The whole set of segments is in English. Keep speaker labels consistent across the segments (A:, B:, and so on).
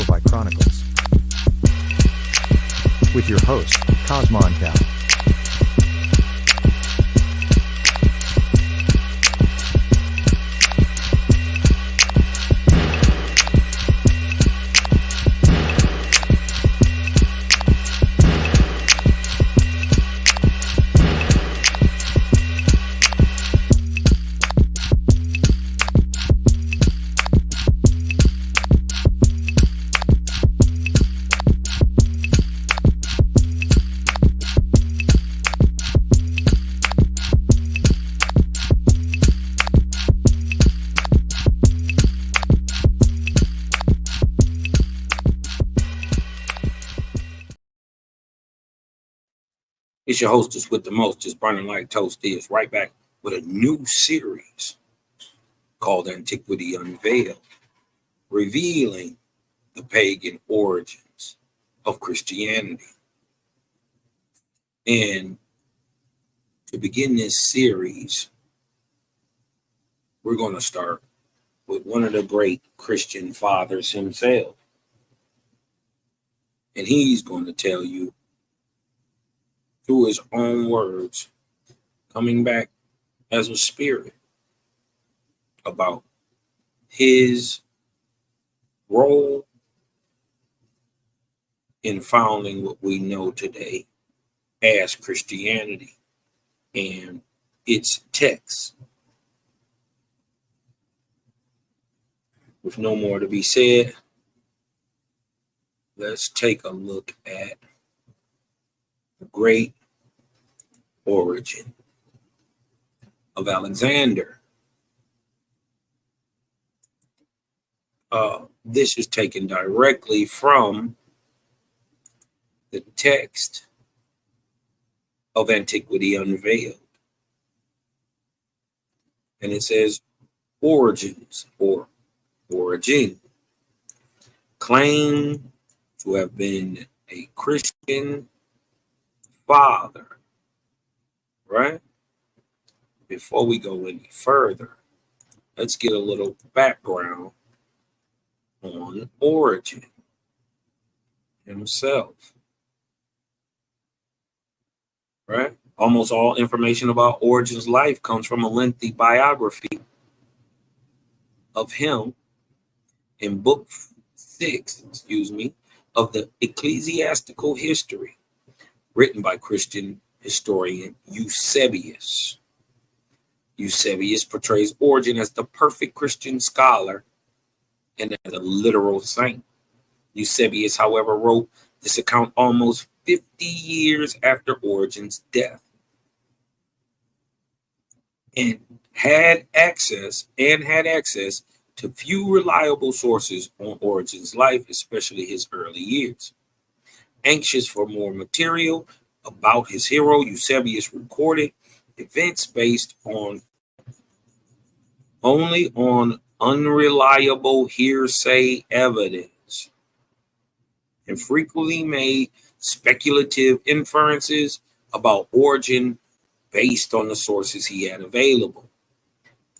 A: by Chronicles. With your host, Cosmon Cal.
B: It's your hostess with the most, just burning like toast is, right back with a new series called Antquity Unveiled, revealing the pagan origins of Christianity. And to begin this series, we're going to start with one of the great Christian fathers himself. And he's going to tell you through his own words, coming back as a spirit, about his role in founding what we know today as Christianity and its texts. With no more to be said, let's take a look at the great Origene of Alexander. This is taken directly from the text of Antquity Unveiled. And it says, Origins or Origene claim to have been a Christian father, right? Before we go any further, let's get a little background on Origene himself, right? Almost all information about Origene's life comes from a lengthy biography of him in book 6, of the Ecclesiastical History, written by Christian historian Eusebius. Eusebius portrays Origene as the perfect Christian scholar and as a literal saint. Eusebius, however, wrote this account almost 50 years after Origene's death, and had access to few reliable sources on Origene's life, especially his early years. Anxious for more material about his hero, Eusebius recorded events based only on unreliable hearsay evidence, and frequently made speculative inferences about Origene based on the sources he had available.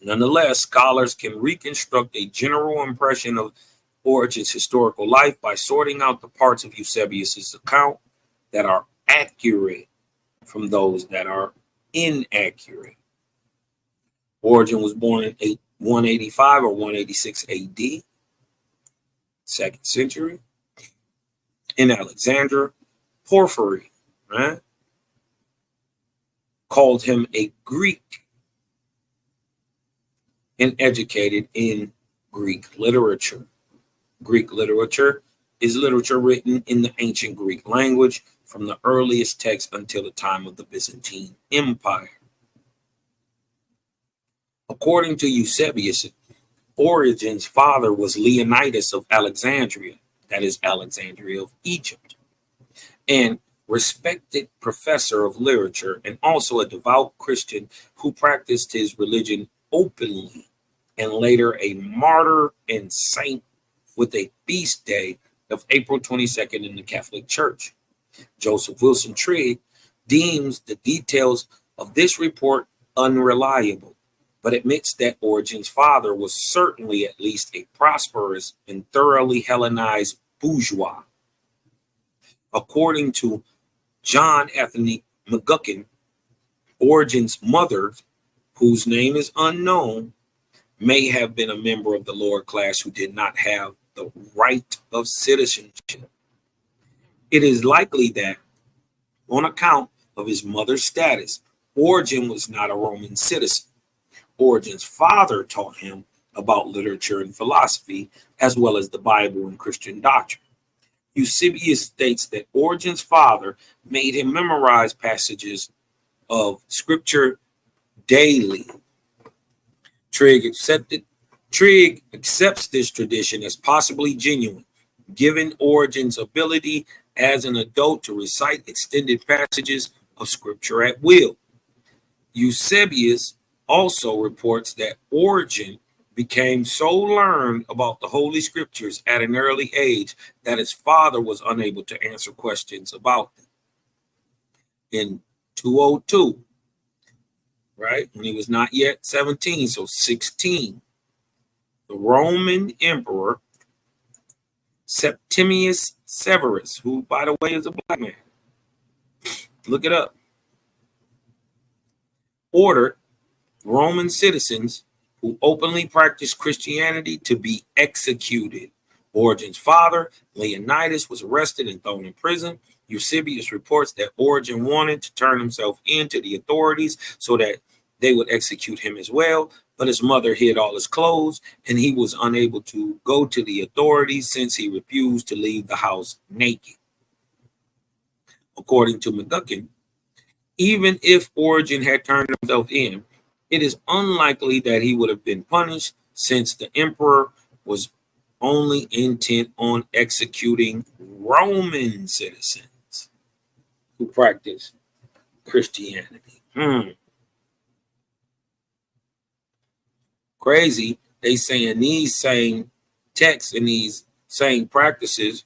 B: Nonetheless, scholars can reconstruct a general impression of Origene's historical life by sorting out the parts of Eusebius's account that are accurate from those that are inaccurate. Origene was born in 185 or 186 AD, 2nd century, in Alexandria. Porphyry, right, called him a Greek and educated in Greek literature. Greek literature is literature written in the ancient Greek language from the earliest text until the time of the Byzantine Empire. According to Eusebius, Origene's father was Leonidas of Alexandria, that is Alexandria of Egypt, and respected professor of literature and also a devout Christian who practiced his religion openly, and later a martyr and saint with a feast day of April 22nd in the Catholic Church. Joseph Wilson Trigg deems the details of this report unreliable, but admits that Origene's father was certainly at least a prosperous and thoroughly Hellenized bourgeois. According to John Anthony McGuckin, Origene's mother, whose name is unknown, may have been a member of the lower class who did not have the right of citizenship. It is likely that, on account of his mother's status, Origene was not a Roman citizen. Origene's father taught him about literature and philosophy, as well as the Bible and Christian doctrine. Eusebius states that Origene's father made him memorize passages of scripture daily. Trigg accepts this tradition as possibly genuine, given Origene's ability as an adult to recite extended passages of scripture at will. Eusebius also reports that Origene became so learned about the Holy Scriptures at an early age that his father was unable to answer questions about them. In 202, right, when he was not yet 17, so 16, the Roman emperor Septimius Severus, who, by the way, is a black man, look it up, ordered Roman citizens who openly practiced Christianity to be executed. Origene's father, Leonidas, was arrested and thrown in prison. Eusebius reports that Origene wanted to turn himself in to the authorities so that they would execute him as well, but his mother hid all his clothes, and he was unable to go to the authorities since he refused to leave the house naked. According to McGuckin, even if Origene had turned himself in, it is unlikely that he would have been punished, since the emperor was only intent on executing Roman citizens who practice Christianity. Crazy. They saying these same texts and these same practices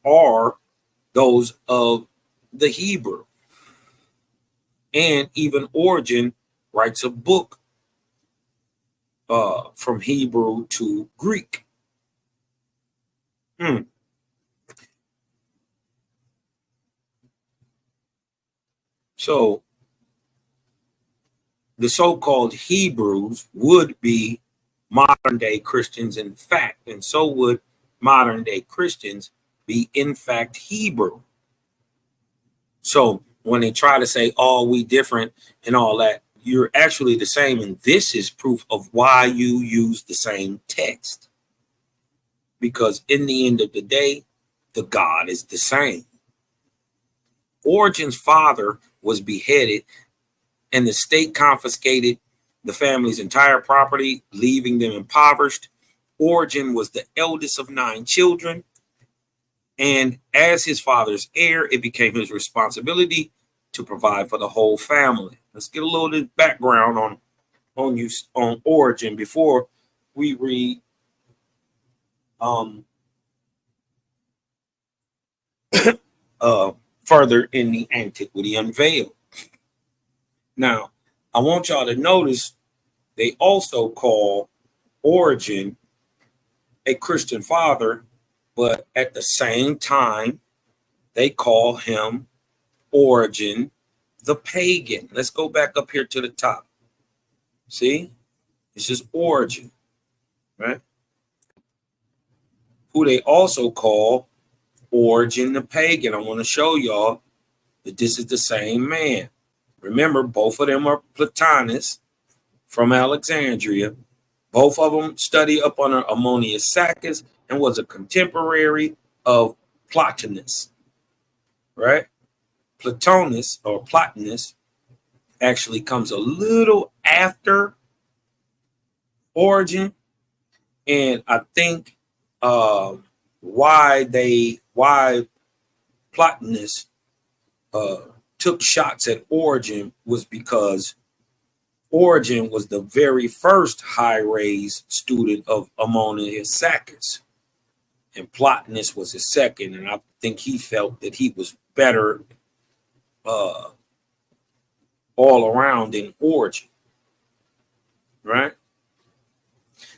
B: are those of the Hebrew. And even Origene writes a book from Hebrew to Greek. So the so-called Hebrews would be modern day Christians in fact, and so would modern day Christians be in fact Hebrew. So when they try to say, oh, we different and all that, you're actually the same. And this is proof of why you use the same text. Because in the end of the day, the God is the same. Origene's father was beheaded, and the state confiscated the family's entire property, leaving them impoverished. Origene was the eldest of 9 children, and as his father's heir, it became his responsibility to provide for the whole family. Let's get a little bit of background on Origene before we read further in the Antquity Unveiled. Now, I want y'all to notice they also call Origene a Christian father, but at the same time, they call him Origene the pagan. Let's go back up here to the top. See, this is Origene, right? Who they also call Origene the pagan. I want to show y'all that this is the same man. Remember, both of them are Platonists from Alexandria. Both of them studied up under Ammonius Saccas and was a contemporary of Plotinus, right? Plotinus actually comes a little after Origene, and I think why Plotinus took shots at Origene was because Origene was the very first high-raised student of Ammonius Saccas, and Plotinus was his second, and I think he felt that he was better all around in Origene, right?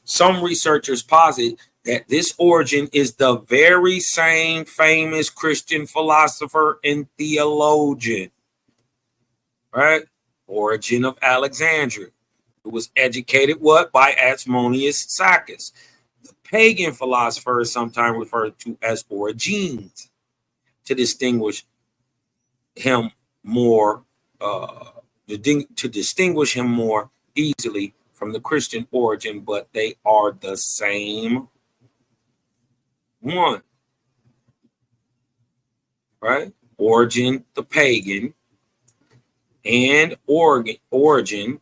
B: Some researchers posit that this Origene is the very same famous Christian philosopher and theologian, right? Origene of Alexandria, who was educated what? By Asmoneus Saccas. The pagan philosopher is sometimes referred to as Origines to distinguish him more, to distinguish him more easily from the Christian Origene, but they are the same one, right? Origene, the pagan, and Origene,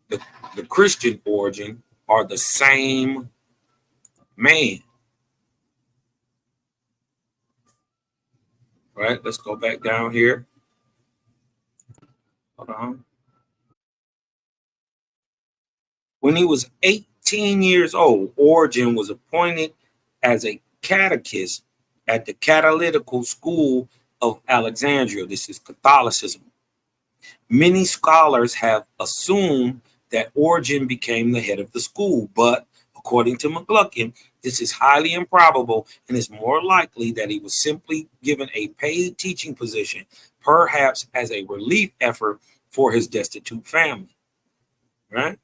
B: the Christian Origene, are the same man. Right, let's go back down here. Hold on. When he was 18 years old, Origene was appointed as a catechist at the Catalytical School of Alexandria. This is Catholicism. Many scholars have assumed that Origene became the head of the school, but according to McLuckin, this is highly improbable and is more likely that he was simply given a paid teaching position, perhaps as a relief effort for his destitute family, right?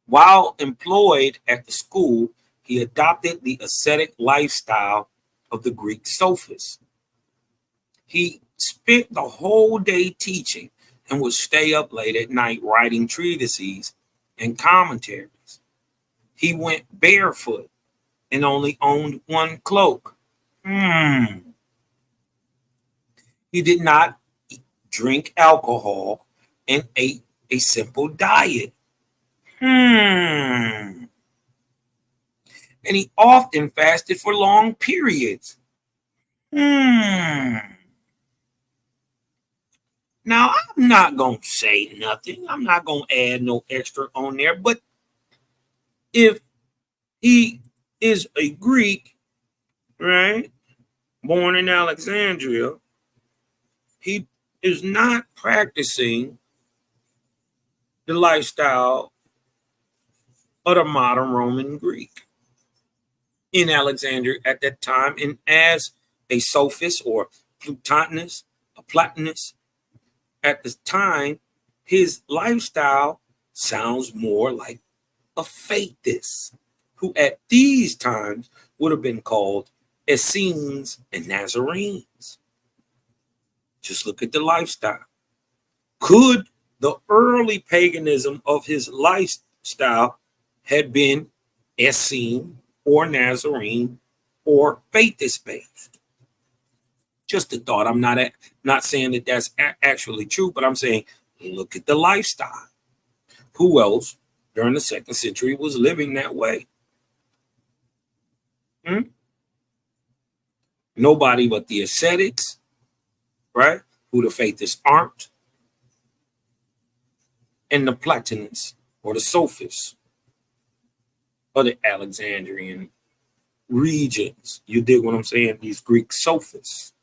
B: While employed at the school, he adopted the ascetic lifestyle of the Greek sophists. He spent the whole day teaching and would stay up late at night writing treatises and commentaries. He went barefoot and only owned one cloak. He did not drink alcohol and ate a simple diet. And he often fasted for long periods. Now, I'm not going to say nothing. I'm not going to add no extra on there. But if he is a Greek, right, born in Alexandria, he is not practicing the lifestyle of the modern Roman Greek in Alexandria at that time. And as a sophist or Plutonist, a Platonist, at the time, his lifestyle sounds more like a faithist, who at these times would have been called Essenes and Nazarenes. Just look at the lifestyle. Could the early paganism of his lifestyle had been Essene or Nazarene or faithist based? Just a thought. I'm not saying that that's actually true, but I'm saying look at the lifestyle. Who else during the 2nd century was living that way? Nobody but the ascetics, right? Who the faithists aren't, and the Platonists or the sophists or the Alexandrian regions. You dig what I'm saying? These Greek sophists.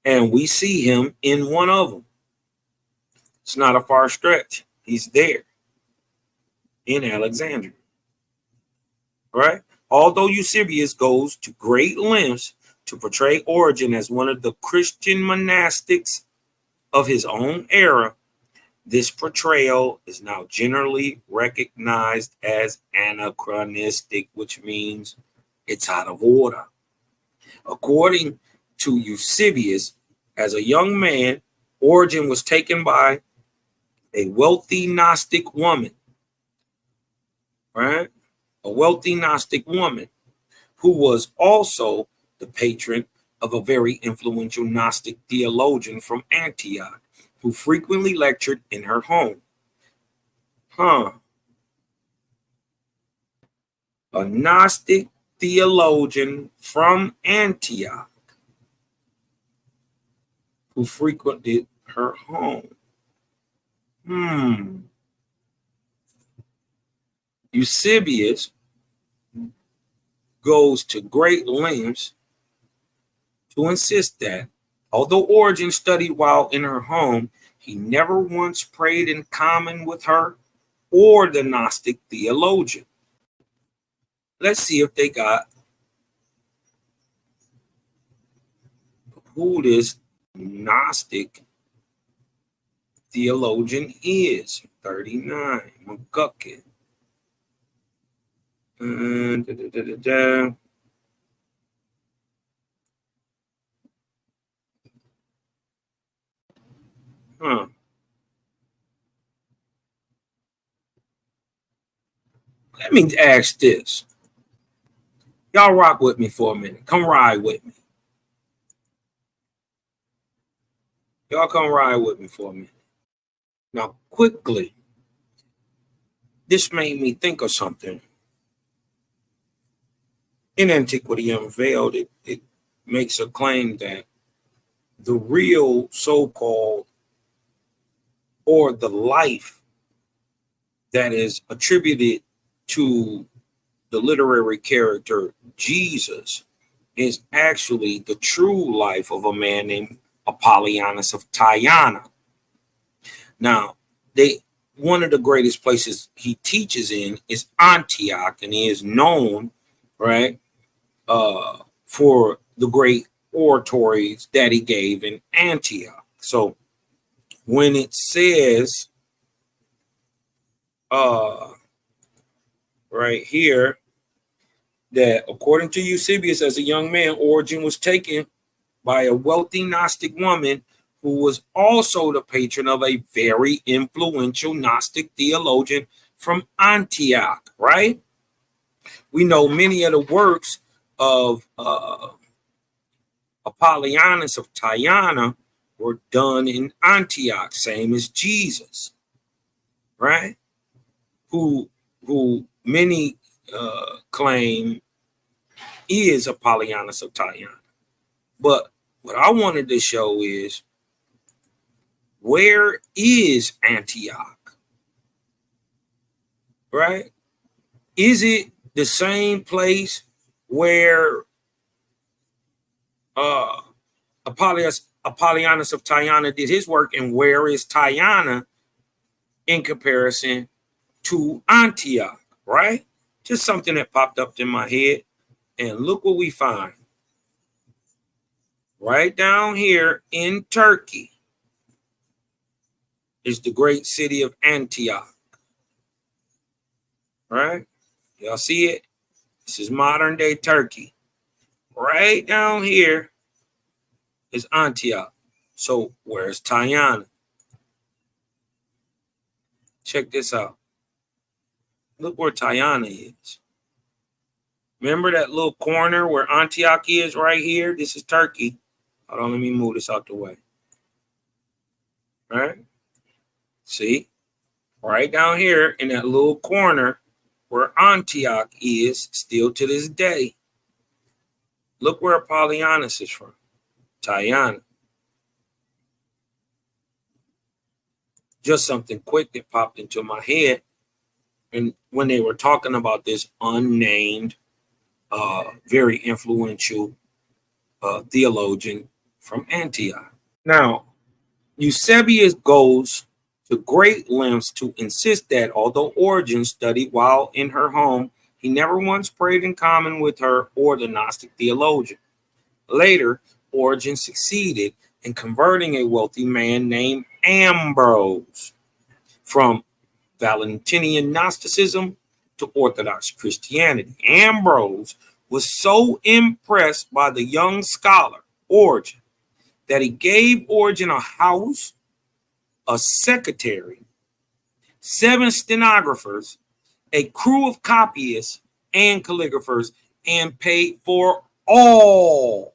B: And we see him in one of them. It's not a far stretch. He's there in Alexandria, right? Although Eusebius goes to great lengths to portray Origene as one of the Christian monastics of his own era, this portrayal is now generally recognized as anachronistic, which means it's out of order. According to Eusebius, as a young man, Origene was taken by a wealthy Gnostic woman, right? A wealthy Gnostic woman who was also the patron of a very influential Gnostic theologian from Antioch, who frequently lectured in her home. A Gnostic theologian from Antioch who frequented her home. Eusebius goes to great lengths to insist that, Although Origene studied while in her home, he never once prayed in common with her or the Gnostic theologian. Let's see if they got who this Gnostic theologian is. 39, McGuckin. Huh. Let me ask this. Y'all rock with me for a minute. Come ride with me. Y'all come ride with me for a minute. Now, quickly, this made me think of something. In Antiquity Unveiled, it makes a claim that the real so-called or the life that is attributed to the literary character Jesus is actually the true life of a man named Apollonius of Tyana. Now, one of the greatest places he teaches in is Antioch, and he is known, right, for the great oratories that he gave in Antioch. So when it says right here that according to Eusebius, as a young man, Origene was taken by a wealthy Gnostic woman who was also the patron of a very influential Gnostic theologian from Antioch, right? We know many of the works of Apollonius of Tyana were done in Antioch, same as Jesus, right? Who many claim is Apollonius of Tyana. But what I wanted to show is, where is Antioch? Right? Is it the same place where Apollonius of Tyana did his work, and where is Tyana in comparison to Antioch? Right? Just something that popped up in my head. And look what we find. Right down here in Turkey is the great city of Antioch. Right? Y'all see it? This is modern day Turkey. Right down here is Antioch. So where's Tyana? Check this out. Look where Tyana is. Remember that little corner where Antioch is right here? This is Turkey. Hold on, let me move this out the way. All right? See? Right down here in that little corner where Antioch is still to this day. Look where Apollonius is from. Tyana. Just something quick that popped into my head. And when they were talking about this unnamed, very influential theologian from Antioch. Now, Eusebius goes to great lengths to insist that although Origene studied while in her home, he never once prayed in common with her or the Gnostic theologian. Later, Origene succeeded in converting a wealthy man named Ambrose from Valentinian Gnosticism to Orthodox Christianity. Ambrose was so impressed by the young scholar, Origene, that he gave Origene a house, a secretary, 7 stenographers, a crew of copyists and calligraphers, and paid for all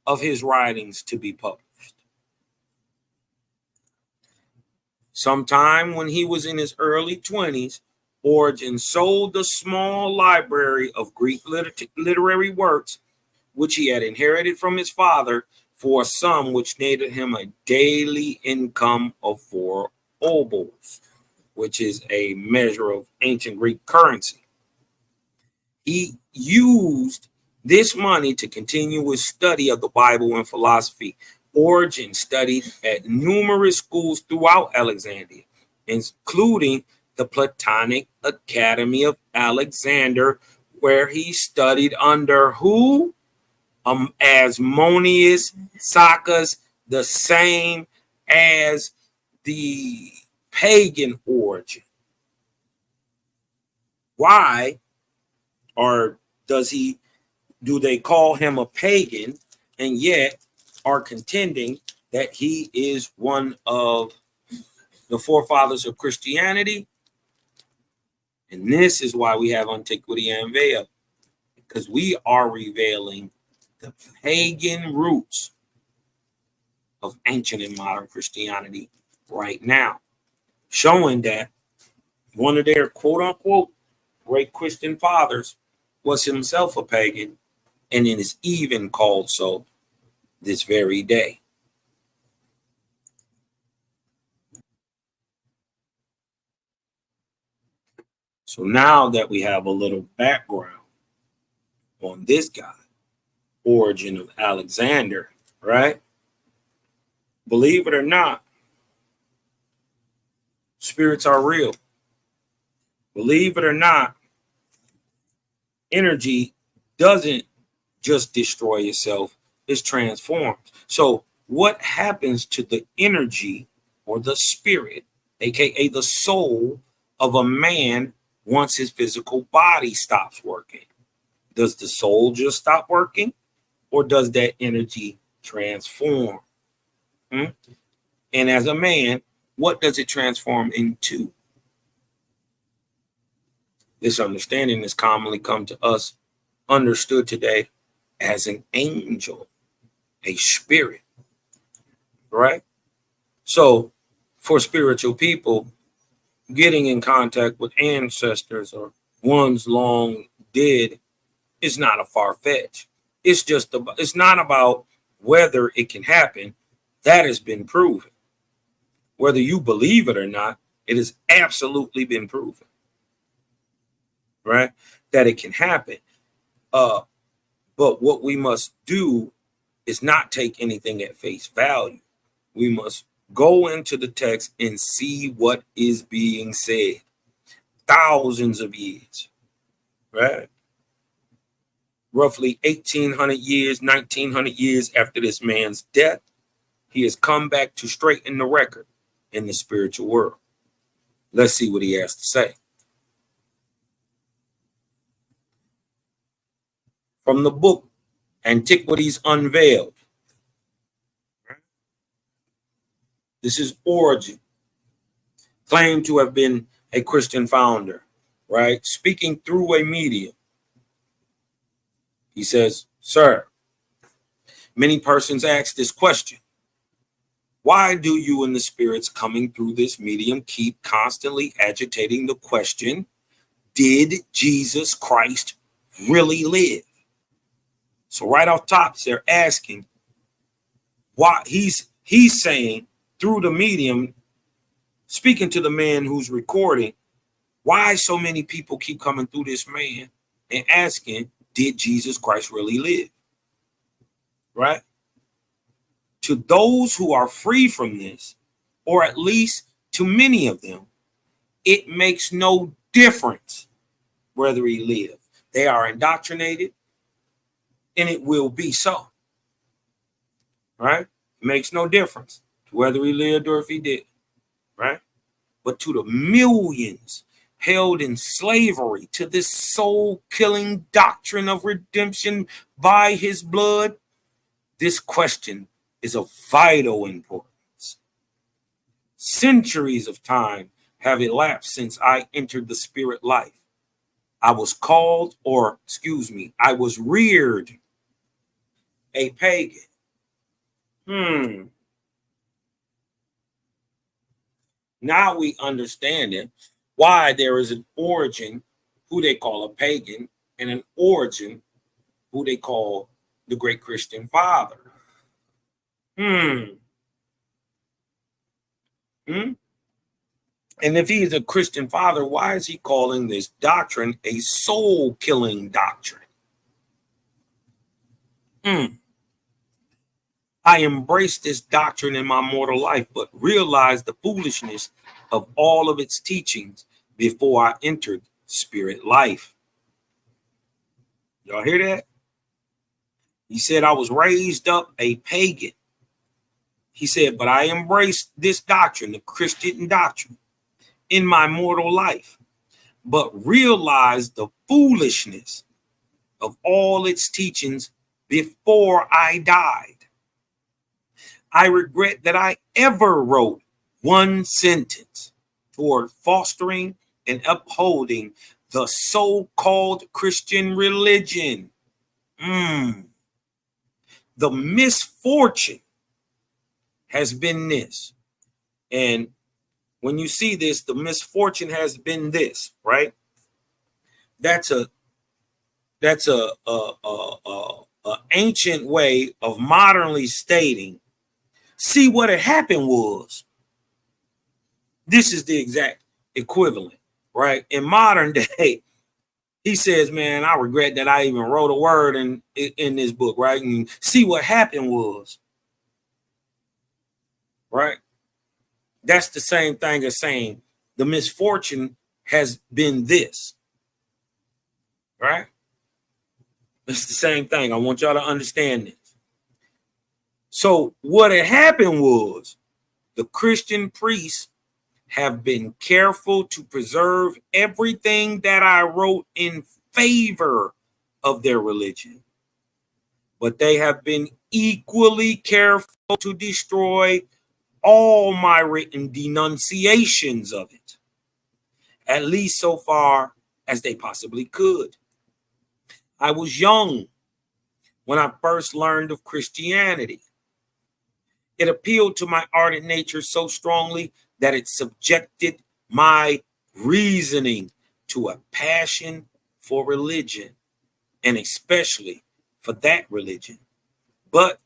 B: of his writings to be published. Sometime when he was in his early 20s, Origene sold the small library of Greek literary works, which he had inherited from his father, for a sum which netted him a daily income of 4 obols, which is a measure of ancient Greek currency. He used this money to continue his study of the Bible and philosophy. Origene studied at numerous schools throughout Alexandria, including the Platonic Academy of Alexander, where he studied under who? Asmoneus Saccas, the same as the pagan Origene. Why? Or do they call him a pagan and yet are contending that he is one of the forefathers of Christianity? And this is why we have Antiquity Unveiled, because we are revealing the pagan roots of ancient and modern Christianity right now, showing that one of their quote unquote great Christian fathers was himself a pagan, and it is even called so this very day. So now that we have a little background on this guy, Origene of Alexander, right? Believe it or not, spirits are real. Believe it or not, energy doesn't just destroy itself, it's transformed. So what happens to the energy or the spirit, aka the soul of a man once his physical body stops working? Does the soul just stop working, or does that energy transform? And as a man, what does it transform into? This understanding has commonly come to us understood today as an angel, a spirit, right? So for spiritual people, getting in contact with ancestors or ones long dead is not a far-fetched. It's not about whether it can happen. That has been proven. Whether you believe it or not, it has absolutely been proven, right? That it can happen. But what we must do is not take anything at face value. We must go into the text and see what is being said. Thousands of years, right? Roughly 1,800 years, 1,900 years after this man's death, he has come back to straighten the record in the spiritual world. Let's see what he has to say. From the book, Antiquities Unveiled. This is Origene, claimed to have been a Christian founder, right? Speaking through a medium. He says, "Sir, many persons ask this question. Why do you and the spirits coming through this medium keep constantly agitating the question, did Jesus Christ really live?" So right off top, they're asking why. He's saying through the medium, speaking to the man who's recording, why so many people keep coming through this man and asking, did Jesus Christ really live? Right? To those who are free from this, or at least to many of them, it makes no difference whether he lived. They are indoctrinated, and it will be so. Right? It makes no difference whether he lived or if he did. Right? But to the millions held in slavery to this soul-killing doctrine of redemption by his blood, this question is of vital importance. Centuries of time have elapsed since I entered the spirit life. I was reared a pagan. Now we understand it, why there is an Origene who they call a pagan and an Origene who they call the great Christian father. And if he is a Christian father, why is he calling this doctrine a soul-killing doctrine? I embraced this doctrine in my mortal life, but realized the foolishness of all of its teachings before I entered spirit life. Y'all hear that? He said, I was raised up a pagan. He said, but I embraced this doctrine, the Christian doctrine, in my mortal life, but realized the foolishness of all its teachings before I died. I regret that I ever wrote one sentence toward fostering and upholding the so-called Christian religion. The misfortune has been this. And when you see this, the misfortune has been this, right? That's a ancient way of modernly stating, see, what had happened was, this is the exact equivalent, right? In modern day, he says, man, I regret that I even wrote a word in this book, right? And see, what happened was, right? That's the same thing as saying the misfortune has been this, right? It's the same thing. I want y'all to understand this. So what had happened was the Christian priests have been careful to preserve everything that I wrote in favor of their religion, but they have been equally careful to destroy all my written denunciations of it, at least so far as they possibly could. I was young when I first learned of Christianity. It appealed to my ardent nature so strongly that it subjected my reasoning to a passion for religion, and especially for that religion. But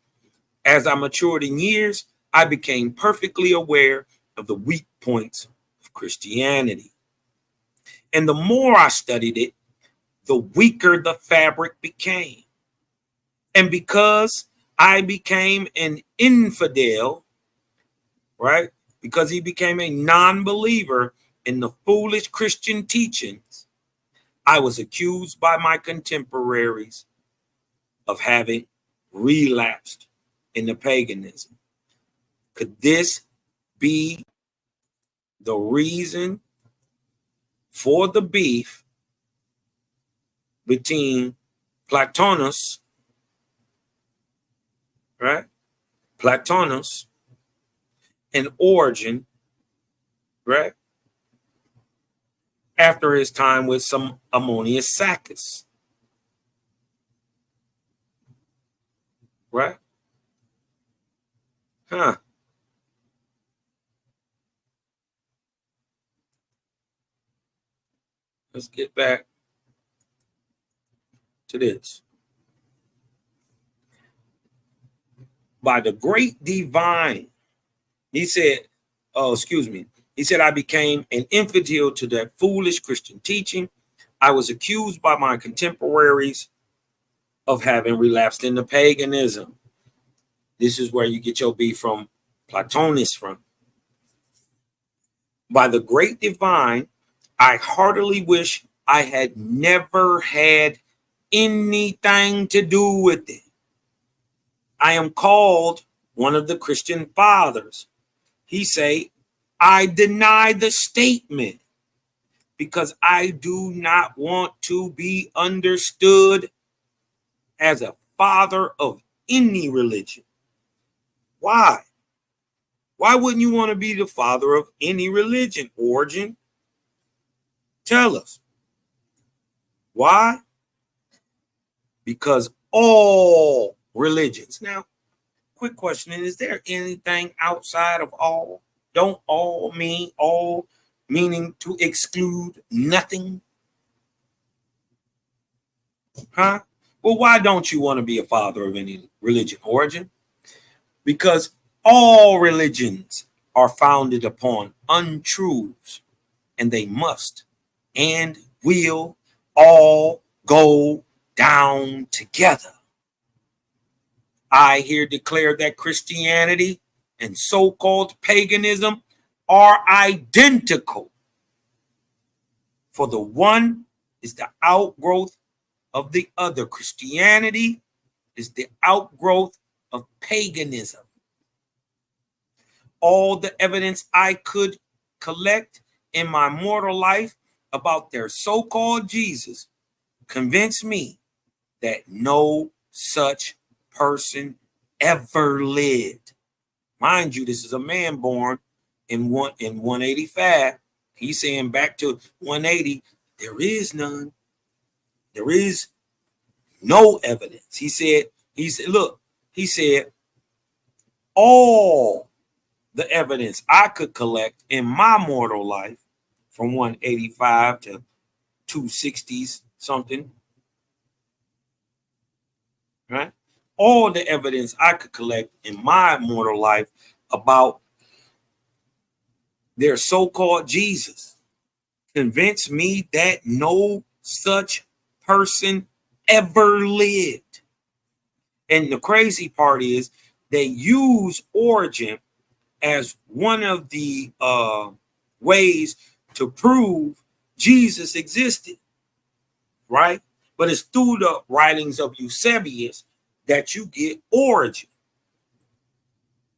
B: as I matured in years, I became perfectly aware of the weak points of Christianity. And the more I studied it, the weaker the fabric became. And because I became an infidel, right? Because he became a non-believer in the foolish Christian teachings, I was accused by my contemporaries of having relapsed into paganism. Could this be the reason for the beef between Plotinus, right? Plotinus and Origene, right? After his time with some Ammonius Saccus, right? Huh. Let's get back to this. By the great divine, he said, he said, I became an infidel to that foolish Christian teaching. I was accused by my contemporaries of having relapsed into paganism. This is where you get your beef from Plotinus from. By the great divine, I heartily wish I had never had anything to do with it. I am called one of the Christian fathers. He say, I deny the statement because I do not want to be understood as a father of any religion. Why? Why wouldn't you want to be the father of any religion, Origene? Tell us. Why? Because all religions. Now, quick question, is there anything outside of all? Don't all mean all, meaning to exclude nothing? Huh? Well, why don't you want to be a father of any religion, Origene? Because all religions are founded upon untruths, and they must and will all go down together. I here declare that Christianity and so-called paganism are identical. For the one is the outgrowth of the other. Christianity is the outgrowth of paganism. All the evidence I could collect in my mortal life about their so-called Jesus convinced me that no such person ever lived. Mind you, this is a man born in 185. He's saying back to 180, there is none. There is no evidence. He said, look, he said, all the evidence I could collect in my mortal life from 185 to 260s something, right? All the evidence I could collect in my mortal life about their so-called Jesus convinced me that no such person ever lived. And the crazy part is they use Origene as one of the ways to prove Jesus existed, right? But it's through the writings of Eusebius that you get Origene,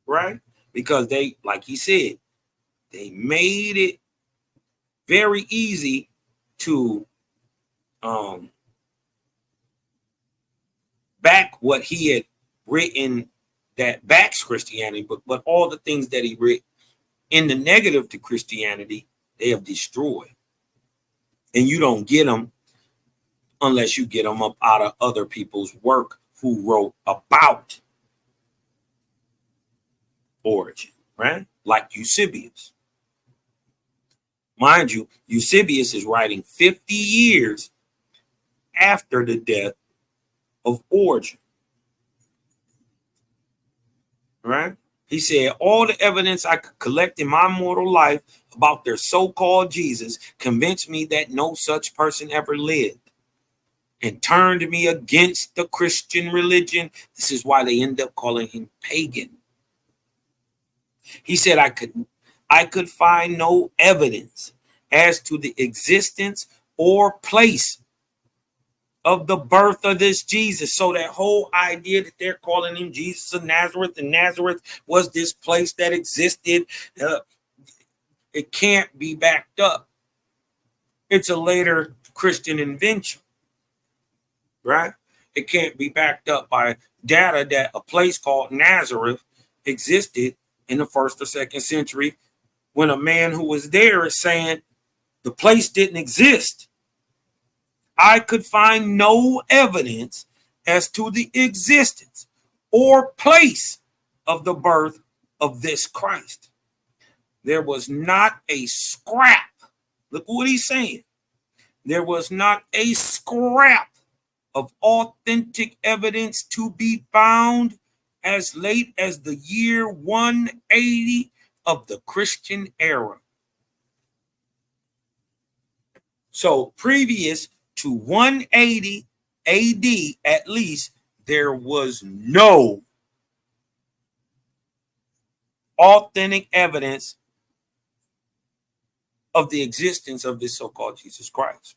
B: right? Because they, like he said, they made it very easy to back what he had written that backs Christianity, but all the things that he wrote in the negative to Christianity, they have destroyed. And you don't get them unless you get them up out of other people's work who wrote about Origene, right? Like Eusebius. Mind you, Eusebius is writing 50 years after the death of Origene, right? He said, all the evidence I could collect in my mortal life about their so-called Jesus convinced me that no such person ever lived and turned me against the Christian religion. This is why they end up calling him pagan. He said, I could find no evidence as to the existence or place of the birth of this Jesus. So that whole idea that they're calling him Jesus of Nazareth, and Nazareth was this place that existed, it can't be backed up. It's a later Christian invention, right? It can't be backed up by data that a place called Nazareth existed in the 1st or 2nd century, when a man who was there is saying the place didn't exist. I could find no evidence as to the existence or place of the birth of this Christ. There was not a scrap. Look what he's saying. There was not a scrap of authentic evidence to be found as late as the year 180 of the Christian era. So previous to 180 AD, at least, there was no authentic evidence of the existence of this so-called Jesus Christ.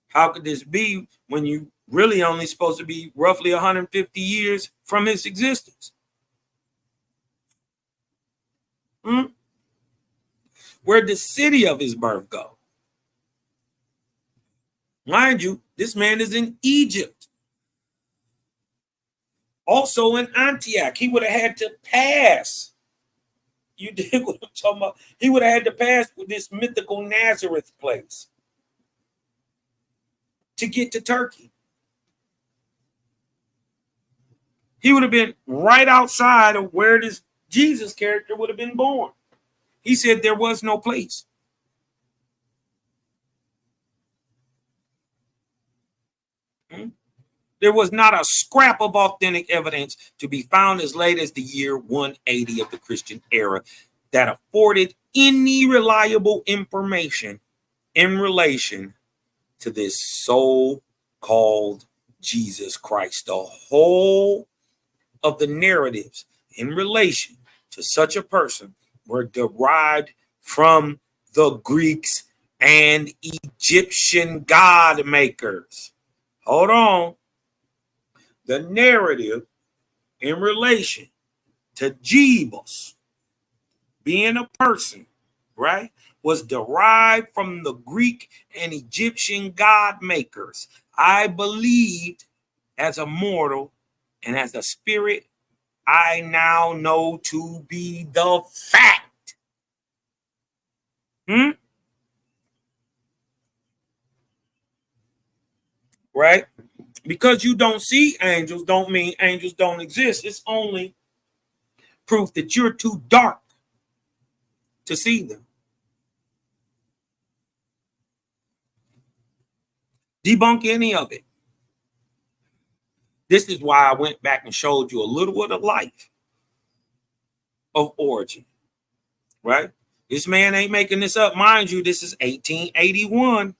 B: How could this be when you really only supposed to be roughly 150 years from his existence? Where'd the city of his birth go? Mind you, this man is in Egypt. Also in Antioch. He would have had to pass. You dig what I'm talking about? He would have had to pass with this mythical Nazareth place to get to Turkey. He would have been right outside of where this Jesus character would have been born. He said there was no place. There was not a scrap of authentic evidence to be found as late as the year 180 of the Christian era that afforded any reliable information in relation to this so-called Jesus Christ. The whole of the narratives in relation to such a person were derived from the Greeks and Egyptian god makers. Hold on. The narrative in relation to Jebus being a person, right, was derived from the Greek and Egyptian god makers. I believed as a mortal and as a spirit, I now know to be the fact. Right? Because you don't see angels don't mean angels don't exist. It's only proof that you're too dark to see them. Debunk any of it. This is why I went back and showed you a little of the life of Origene, right? This man ain't making this up. Mind you, this is 1881.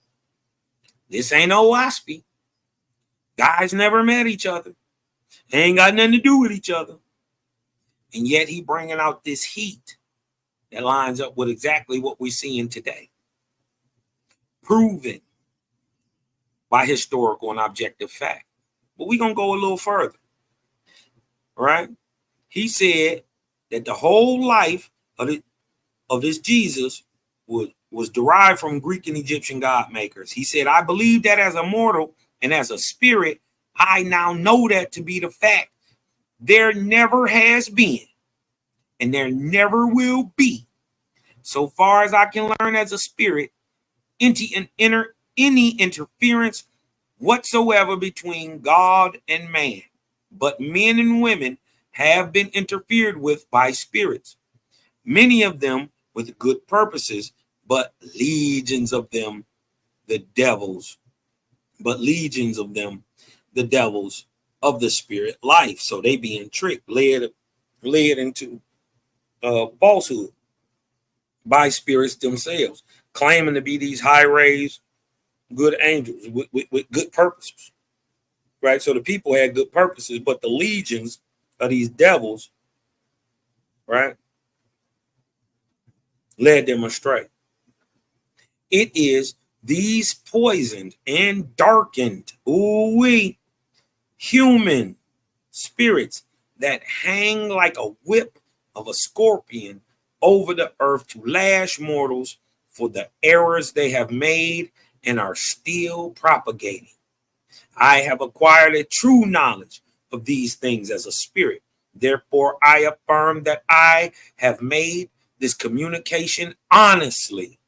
B: This ain't no waspy. Guys never met each other. They ain't got nothing to do with each other. And yet he bringing out this heat that lines up with exactly what we're seeing today. Proven by historical and objective fact. But we're going to go a little further, right? He said that the whole life of this Jesus was derived from Greek and Egyptian god makers. He said, I believe that as a mortal and as a spirit, I now know that to be the fact. There never has been and there never will be, so far as I can learn as a spirit, any interference whatsoever between God and man. But men and women have been interfered with by spirits, many of them with good purposes, but legions of them, the devils, of the spirit life. So they being tricked, led into falsehood by spirits themselves, claiming to be these high raised good angels with good purposes, right? So the people had good purposes, but the legions of these devils, right, led them astray. It is these poisoned and darkened, human spirits that hang like a whip of a scorpion over the earth to lash mortals for the errors they have made and are still propagating. I have acquired a true knowledge of these things as a spirit. Therefore, I affirm that I have made this communication honestly.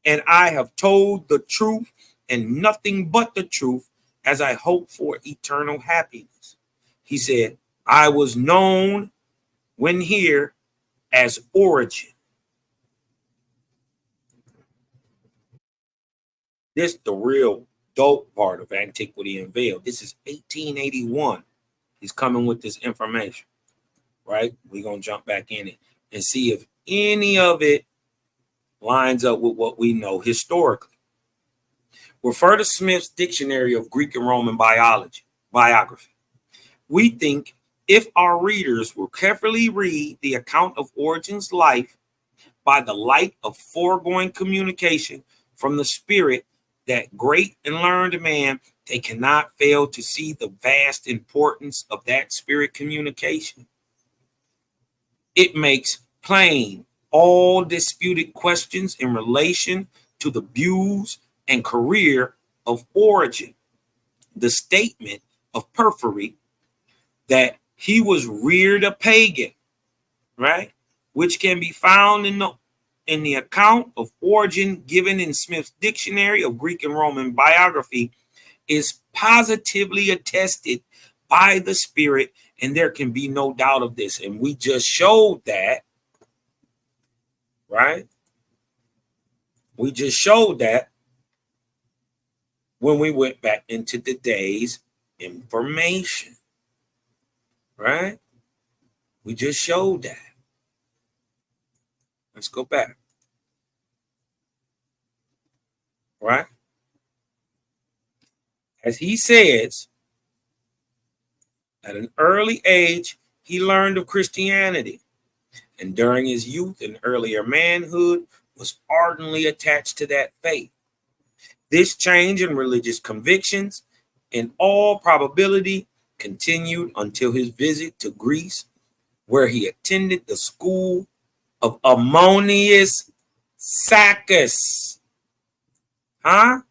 B: And I have told the truth and nothing but the truth as I hope for eternal happiness. He said, I was known when here as Origene. This is the real dope part of Antiquity Unveiled. This is 1881. He's coming with this information, right? We're going to jump back in it and see if any of it lines up with what we know historically. Refer to Smith's Dictionary of Greek and Roman biography. We think if our readers will carefully read the account of Origene's life by the light of foregoing communication from the spirit, that great and learned man, they cannot fail to see the vast importance of that spirit communication. It makes plain all disputed questions in relation to the views and career of Origene. The statement of Porphyry that he was reared a pagan, right, which can be found in the account of Origene given in Smith's Dictionary of Greek and Roman biography, is positively attested by the spirit, and there can be no doubt of this. And we just showed that, right? We just showed that when we went back into today's information, right? We just showed that. Let's go back, right? As he says, At an early age, he learned of Christianity, and during his youth and earlier manhood was ardently attached to that faith. This change in religious convictions, in all probability, continued until his visit to Greece, where he attended the school of Ammonius Saccas. Huh?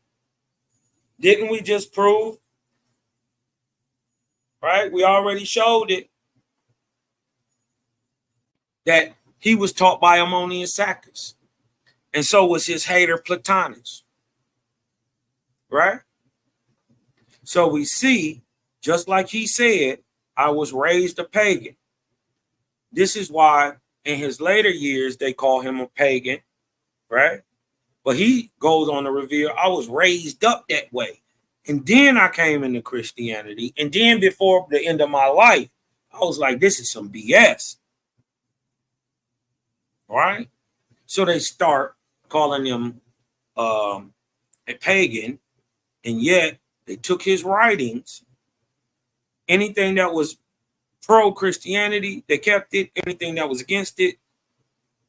B: Didn't we just prove? Right? We already showed it. That he was taught by Ammonius Saccas. And so was his hater Plotinus. Right? So we see, just like he said, I was raised a pagan. This is why in his later years they call him a pagan, right? But he goes on to reveal, I was raised up that way. And then I came into Christianity. And then before the end of my life, I was like, this is some BS. Right? So they start calling him a pagan. And yet they took his writings. Anything that was pro-Christianity, they kept it. Anything that was against it,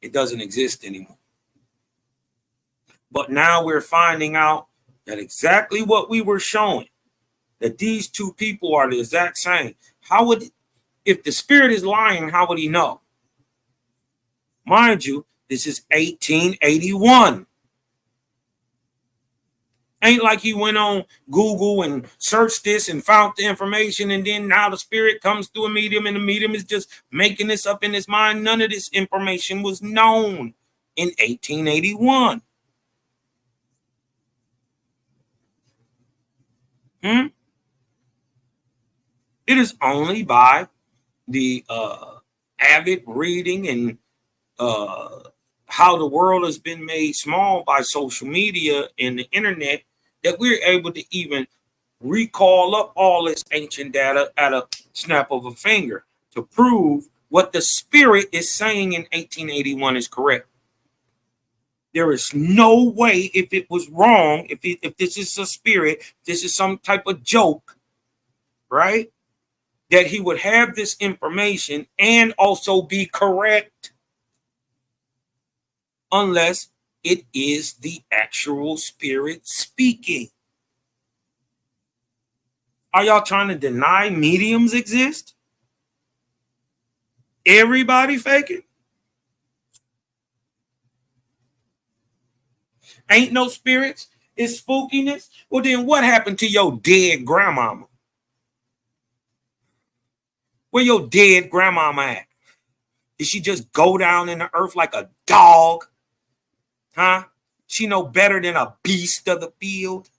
B: it doesn't exist anymore. But now we're finding out that exactly what we were showing, that these two people are the exact same. How would, if the spirit is lying, how would he know? Mind you, this is 1881. Ain't like he went on Google and searched this and found the information, and then now the spirit comes through a medium, and the medium is just making this up in his mind. None of this information was known in 1881. It is only by the avid reading and how the world has been made small by social media and the internet that we're able to even recall up all this ancient data at a snap of a finger to prove what the spirit is saying in 1881 is correct. There is no way, if it was wrong, if this is a spirit, this is some type of joke, right, that he would have this information and also be correct, unless it is the actual spirit speaking. Are y'all trying to deny mediums exist? Everybody faking? Ain't no spirits? It's spookiness? Well, then what happened to your dead grandmama? Where your dead grandmama at? Did she just go down in the earth like a dog? Huh? She no better than a beast of the field?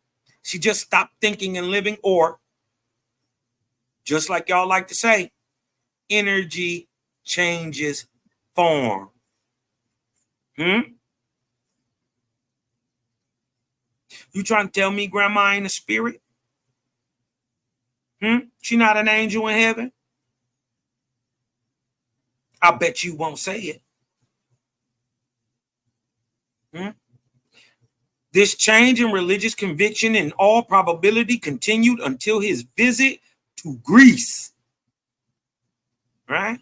B: She just stopped thinking and living? Or, just like y'all like to say, energy changes form. You trying to tell me grandma ain't a spirit? She not an angel in heaven? I bet you won't say it. This change in religious conviction in all probability continued until his visit to Greece. Right?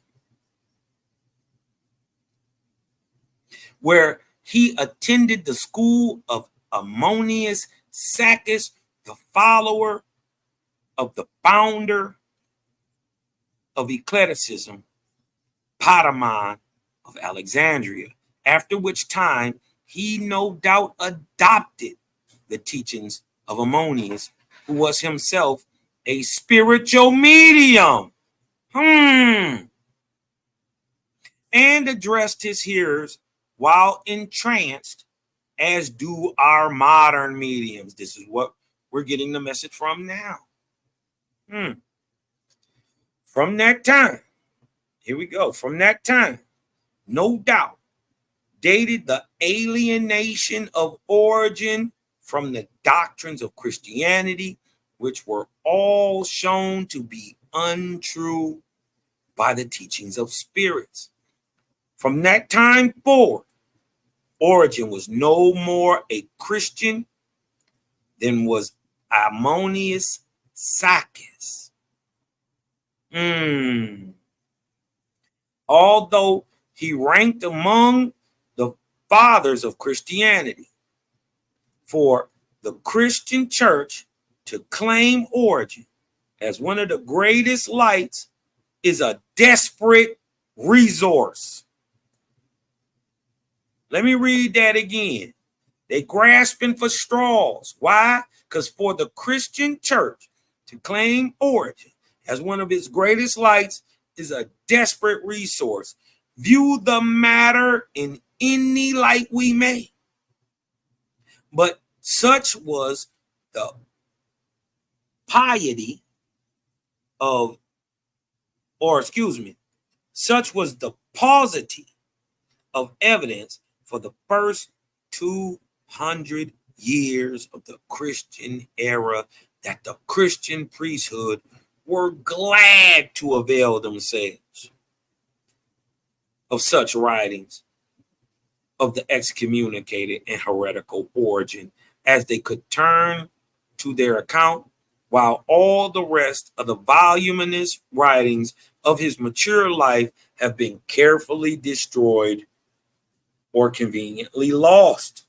B: Where he attended the school of Ammonius Saccas, the follower of the founder of eclecticism, PAGAN of Alexandria, after which time he no doubt adopted the teachings of Ammonius, who was himself a spiritual medium, and addressed his hearers while entranced, as do our modern mediums. This is what we're getting the message from now. From that time, here we go, from that time, no doubt, dated the alienation of Origene from the doctrines of Christianity, which were all shown to be untrue by the teachings of spirits. From that time forward, Origene was no more a Christian than was Ammonius Saccas. Although he ranked among the fathers of Christianity, for the Christian church to claim Origene as one of the greatest lights is a desperate resource. Let me read that again. They grasping for straws. Why? Because for the Christian church to claim Origene as one of its greatest lights is a desperate resource. View the matter in any light we may. But such was the piety of, such was the paucity of evidence for the first 200 years of the Christian era that the Christian priesthood were glad to avail themselves of such writings of the excommunicated and heretical Origene as they could turn to their account, while all the rest of the voluminous writings of his mature life have been carefully destroyed or conveniently lost.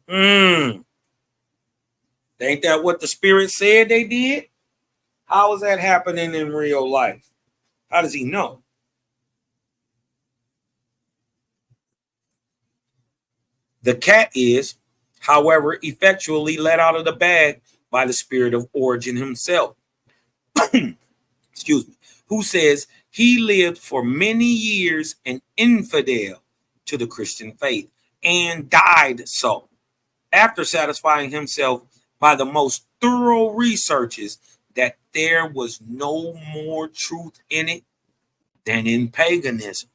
B: Ain't that what the Spirit said they did? How is that happening in real life? How does he know? The cat is, however, effectually let out of the bag by the Spirit of Origene himself. Excuse me. Who says he lived for many years an infidel to the Christian faith and died so, after satisfying himself by the most thorough researches that there was no more truth in it than in paganism,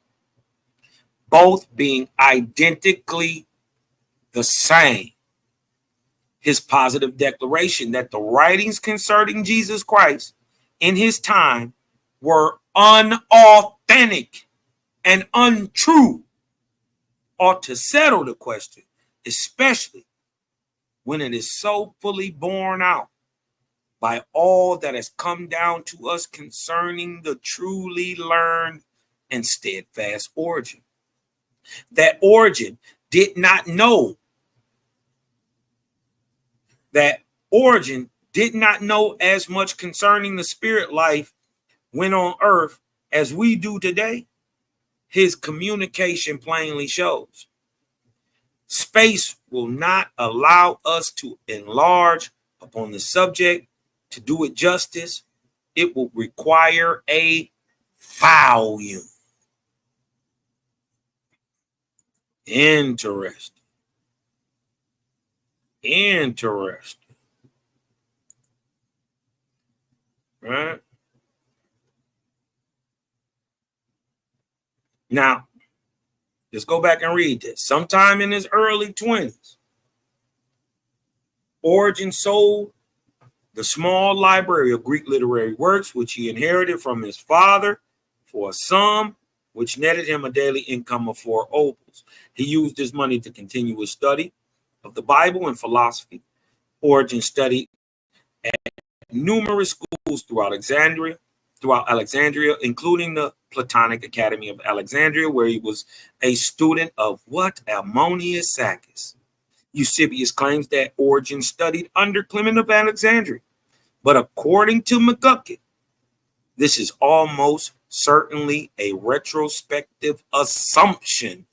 B: both being identically the same. His positive declaration that the writings concerning Jesus Christ in his time were unauthentic and untrue ought to settle the question, especially when it is so fully borne out by all that has come down to us concerning the truly learned and steadfast Origene. That Origene did not know as much concerning the spirit life when on earth as we do today, his communication plainly shows. Space will not allow us to enlarge upon the subject. To do it justice, it will require a volume. Interesting. Right? Now, let's go back and read this. Sometime in his early 20s, Origene sold the small library of Greek literary works, which he inherited from his father, for a sum which netted him a daily income of 4 opals. He used this money to continue his study of the Bible and philosophy. Origene studied at numerous schools throughout Alexandria, including the Platonic Academy of Alexandria, where he was a student of what? Ammonius Saccas. Eusebius claims that Origene studied under Clement of Alexandria, but according to McGuckin, this is almost certainly a retrospective assumption.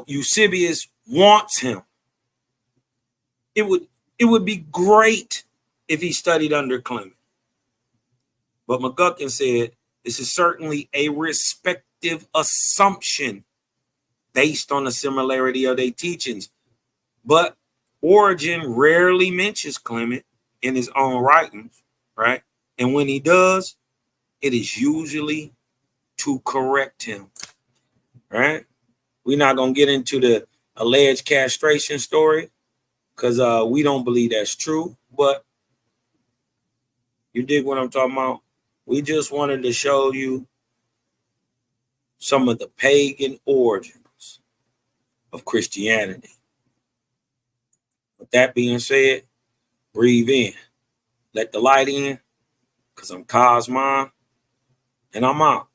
B: Eusebius wants him. It would be great if he studied under Clement. But McGuckin said this is certainly a respective assumption based on the similarity of their teachings. But Origene rarely mentions Clement in his own writings, right? And when he does, it is usually to correct him, right? We're not going to get into the alleged castration story because we don't believe that's true. But you dig what I'm talking about? We just wanted to show you some of the pagan origins of Christianity. With that being said, Breathe in. Let the light in, because I'm Cosmon, and I'm out.